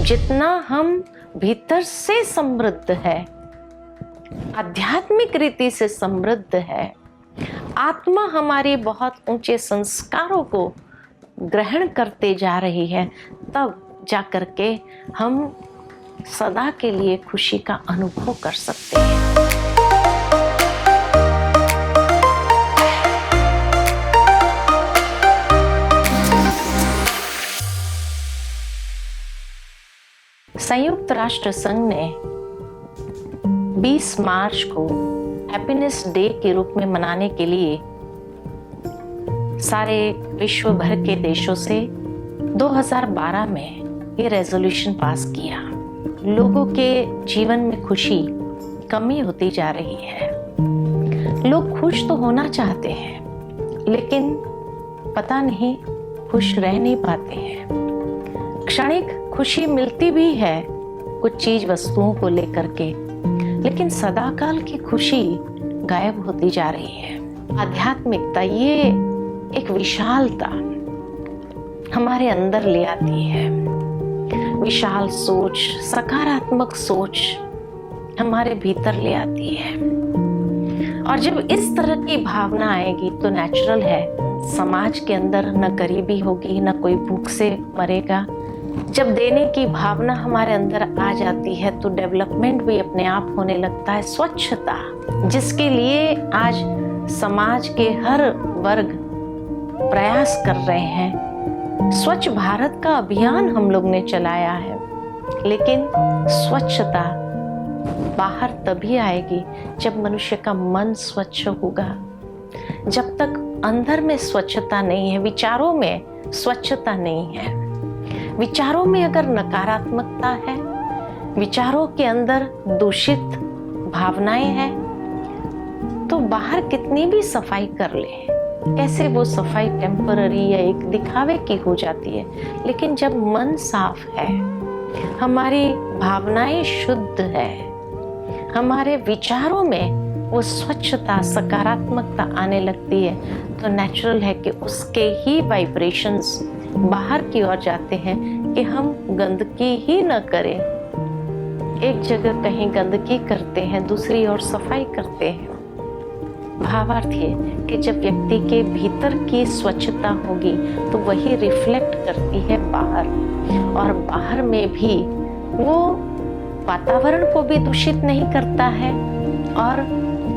जितना हम भीतर से समृद्ध है, आध्यात्मिक रीति से समृद्ध है, आत्मा हमारे बहुत ऊंचे संस्कारों को ग्रहण करते जा रही है, तब जा करके हम सदा के लिए खुशी का अनुभव कर सकते हैं। संयुक्त राष्ट्र संघ ने 20 मार्च को हैप्पीनेस डे के रूप में मनाने के लिए सारे विश्व भर के देशों से 2012 में ये रेजोल्यूशन पास किया। लोगों के जीवन में खुशी कमी होती जा रही है। लोग खुश तो होना चाहते हैं, लेकिन पता नहीं खुश रह नहीं पाते हैं। क्षणिक खुशी मिलती भी है कुछ चीज वस्तुओं को लेकर के, लेकिन सदाकाल की खुशी गायब होती जा रही है। आध्यात्मिकता ये एक विशालता हमारे अंदर ले आती है। विशाल सोच, सकारात्मक सोच हमारे भीतर ले आती है। और जब इस तरह की भावना आएगी तो नेचुरल है समाज के अंदर न गरीबी होगी, न कोई भूख से मरेगा। जब देने की भावना हमारे अंदर आ जाती है तो डेवलपमेंट भी अपने आप होने लगता है। स्वच्छता, जिसके लिए आज समाज के हर वर्ग प्रयास कर रहे हैं। स्वच्छ भारत का अभियान हम लोग ने चलाया है, लेकिन स्वच्छता बाहर तभी आएगी जब मनुष्य का मन स्वच्छ होगा। जब तक अंदर में स्वच्छता नहीं है, विचारों में स्वच्छता नहीं है, विचारों में अगर नकारात्मकता है, विचारों के अंदर दूषित भावनाएं हैं, तो बाहर कितनी भी सफाई कर ले, कैसे वो सफाई टेम्पररी या एक दिखावे की हो जाती है। लेकिन जब मन साफ है, हमारी भावनाएं शुद्ध है, हमारे विचारों में वो स्वच्छता, सकारात्मकता आने लगती है, तो नेचुरल है कि उसके ही वाइब्रेशंस बाहर की ओर जाते हैं कि हम गंदगी ही न करें। एक जगह कहीं गंदगी करते हैं, दूसरी ओर सफाई करते हैं। भावार्थ ये कि जब व्यक्ति के भीतर की स्वच्छता होगी तो वही रिफ्लेक्ट करती है बाहर, और बाहर में भी वो वातावरण को भी दूषित नहीं करता है और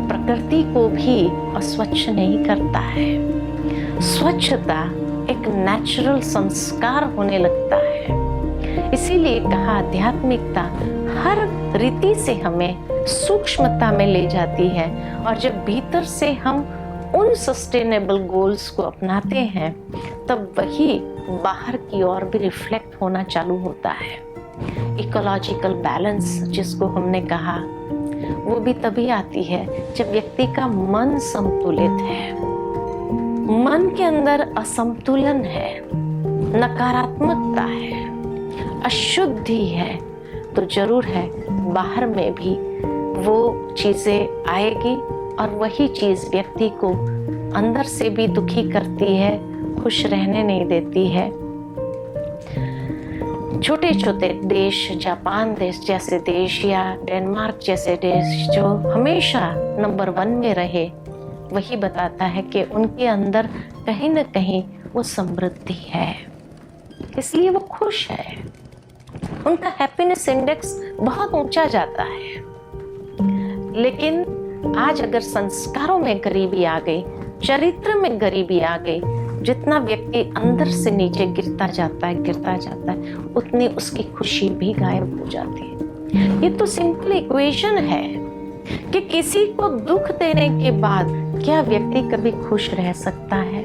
प्रकृति को भी अस्वच्छ नहीं करता है। स्वच्छता एक नेचुरल संस्कार होने लगता है। इसीलिए कहा आध्यात्मिकता हर रीति से हमें सूक्ष्मता में ले जाती है, और जब भीतर से हम उन सस्टेनेबल गोल्स को अपनाते हैं तब वही बाहर की ओर भी रिफ्लेक्ट होना चालू होता है। इकोलॉजिकल बैलेंस जिसको हमने कहा, वो भी तभी आती है जब व्यक्ति का मन संतुलित है। मन के अंदर असंतुलन है, नकारात्मकता है, अशुद्धि है, तो जरूर है बाहर में भी वो चीजें आएगी, और वही चीज व्यक्ति को अंदर से भी दुखी करती है, खुश रहने नहीं देती है। छोटे छोटे देश, जापान देश जैसे देश या डेनमार्क जैसे देश जो हमेशा नंबर 1 में रहे, वही बताता है कि उनके अंदर कहीं न कहीं वो समृद्धि है, इसलिए वो खुश है। उनका हैप्पीनेस इंडेक्स बहुत ऊंचा जाता है। लेकिन आज अगर संस्कारों में गरीबी आ गई, चरित्र में गरीबी आ गई, जितना व्यक्ति अंदर से नीचे गिरता जाता है, उतनी उसकी खुशी भी गायब हो जाती है। ये तो सिंपल इक्वेशन है कि किसी को दुख देने के बाद क्या व्यक्ति कभी खुश रह सकता है?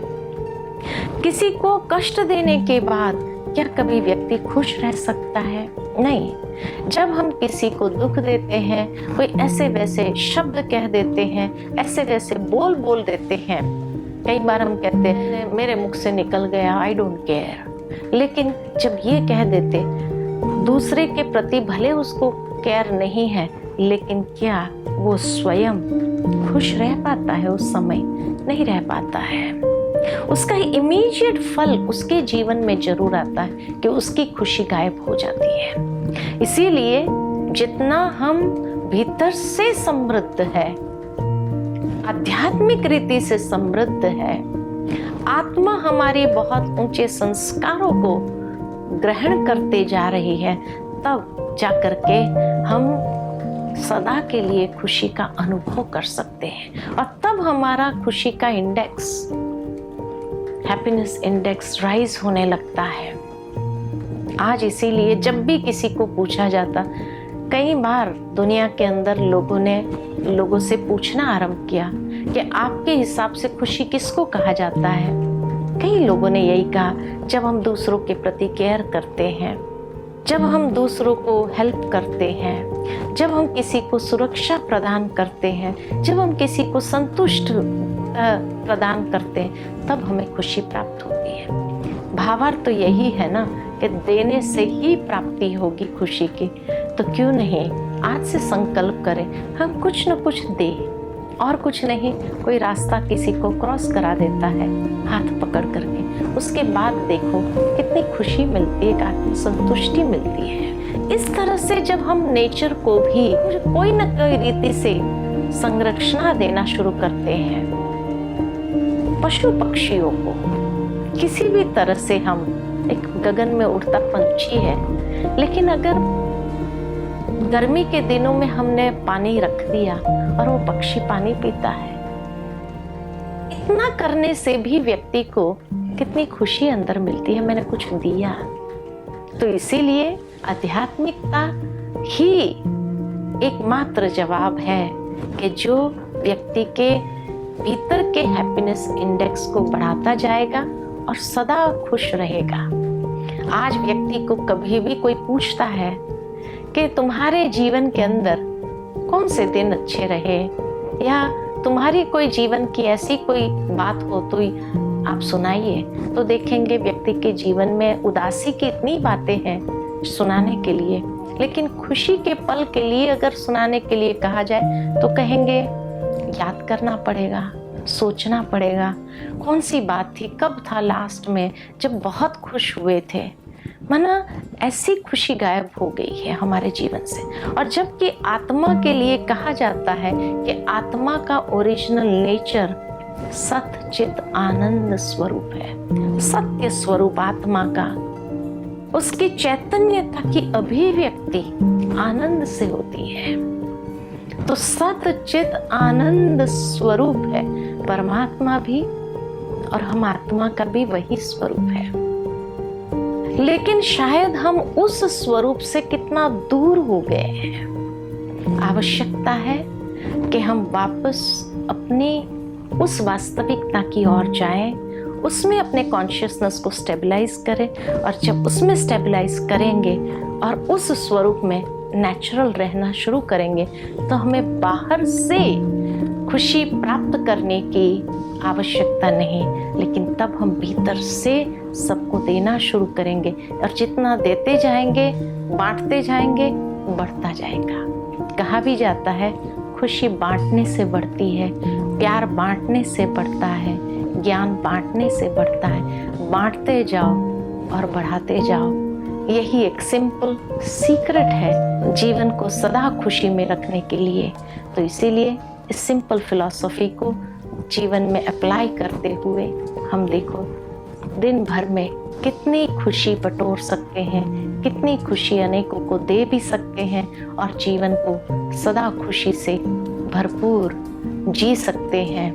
किसी को कष्ट देने के बाद क्या कभी व्यक्ति खुश रह सकता है? नहीं। जब हम किसी को दुख देते हैं, कोई ऐसे वैसे शब्द कह देते हैं, ऐसे वैसे बोल देते हैं, कई बार हम कहते हैं मेरे मुख से निकल गया, आई डोंट केयर। लेकिन जब ये कह देते, दूसरे के प्रति भले उसको केयर नहीं है, लेकिन क्या वो स्वयं खुश रह पाता है? उस समय नहीं रह पाता है। उसका इमीडिएट फल उसके जीवन में जरूर आता है कि उसकी खुशी गायब हो जाती है। इसीलिए जितना हम भीतर से समृद्ध है, आध्यात्मिक रीति से समृद्ध है, आत्मा हमारे बहुत ऊंचे संस्कारों को ग्रहण करते जा रही है, तब जाकर के हम सदा के लिए खुशी का अनुभव कर सकते हैं। और तब हमारा खुशी का इंडेक्स, हैप्पीनेस इंडेक्स राइज होने लगता है। आज इसीलिए जब भी किसी को पूछा जाता, कई बार दुनिया के अंदर लोगों ने लोगों से पूछना आरंभ किया कि आपके हिसाब से खुशी किसको कहा जाता है। कई लोगों ने यही कहा, जब हम दूसरों के प्रति केयर करते हैं, जब हम दूसरों को हेल्प करते हैं, जब हम किसी को सुरक्षा प्रदान करते हैं, जब हम किसी को संतुष्ट प्रदान करते हैं, तब हमें खुशी प्राप्त होती है। भावार्थ तो यही है ना कि देने से ही प्राप्ति होगी खुशी की। तो क्यों नहीं आज से संकल्प करें, हम कुछ न कुछ दें। और कुछ नहीं, कोई रास्ता किसी को क्रॉस करा देता है हाथ पकड़ करके, उसके बाद देखो कितनी खुशी मिलती है, आत्म संतुष्टि मिलती है। इस तरह से जब हम नेचर को भी कोई न कोई रीति से संरक्षण देना शुरू करते हैं, पशु पक्षियों को किसी भी तरह से, हम एक गगन में उड़ता पंछी है, लेकिन अगर गर्मी के दिनों में हमने पानी रख दिया और वो पक्षी पानी पीता है, इतना करने से भी व्यक्ति को कितनी खुशी अंदर मिलती है, मैंने कुछ दिया। तो इसीलिए आध्यात्मिकता ही एकमात्र जवाब है कि जो व्यक्ति के भीतर के हैप्पीनेस इंडेक्स को बढ़ाता जाएगा और सदा खुश रहेगा। आज व्यक्ति को कभी भी कोई पूछता है कि तुम्हारे जीवन के अंदर कौन से दिन अच्छे रहे, या तुम्हारी कोई जीवन की ऐसी कोई बात हो तो आप सुनाइए, तो देखेंगे व्यक्ति के जीवन में उदासी की इतनी बातें हैं सुनाने के लिए, लेकिन खुशी के पल के लिए अगर सुनाने के लिए कहा जाए तो कहेंगे याद करना पड़ेगा, सोचना पड़ेगा, कौन सी बात थी, कब था लास्ट में जब बहुत खुश हुए थे। माना ऐसी खुशी गायब हो गई है हमारे जीवन से। और जबकि आत्मा के लिए कहा जाता है कि आत्मा का ओरिजिनल नेचर सत चित आनंद स्वरूप है, सत्य स्वरूप आत्मा का, उसकी चैतन्यता की अभिव्यक्ति आनंद से होती है। तो सत चित आनंद स्वरूप है परमात्मा भी, और हम आत्मा का भी वही स्वरूप है। लेकिन शायद हम उस स्वरूप से कितना दूर हो गए हैं। आवश्यकता है कि हम वापस अपनी उस वास्तविकता की ओर जाएं, उसमें अपने कॉन्शियसनेस को स्टेबलाइज करें, और जब उसमें स्टेबलाइज करेंगे और उस स्वरूप में नेचुरल रहना शुरू करेंगे, तो हमें बाहर से खुशी प्राप्त करने की आवश्यकता नहीं, लेकिन तब हम भीतर से सबको देना शुरू करेंगे, और जितना देते जाएंगे, बांटते जाएंगे, बढ़ता जाएगा। कहा भी जाता है खुशी बांटने से बढ़ती है, प्यार बांटने से बढ़ता है, ज्ञान बांटने से बढ़ता है। बांटते जाओ और बढ़ाते जाओ, यही एक सिंपल सीक्रेट है जीवन को सदा खुशी में रखने के लिए। तो इसीलिए इस सिंपल फिलॉसफी को जीवन में अप्लाई करते हुए हम देखो दिन भर में कितनी खुशी बटोर सकते हैं, कितनी खुशी अनेकों को दे भी सकते हैं, और जीवन को सदा खुशी से भरपूर जी सकते हैं।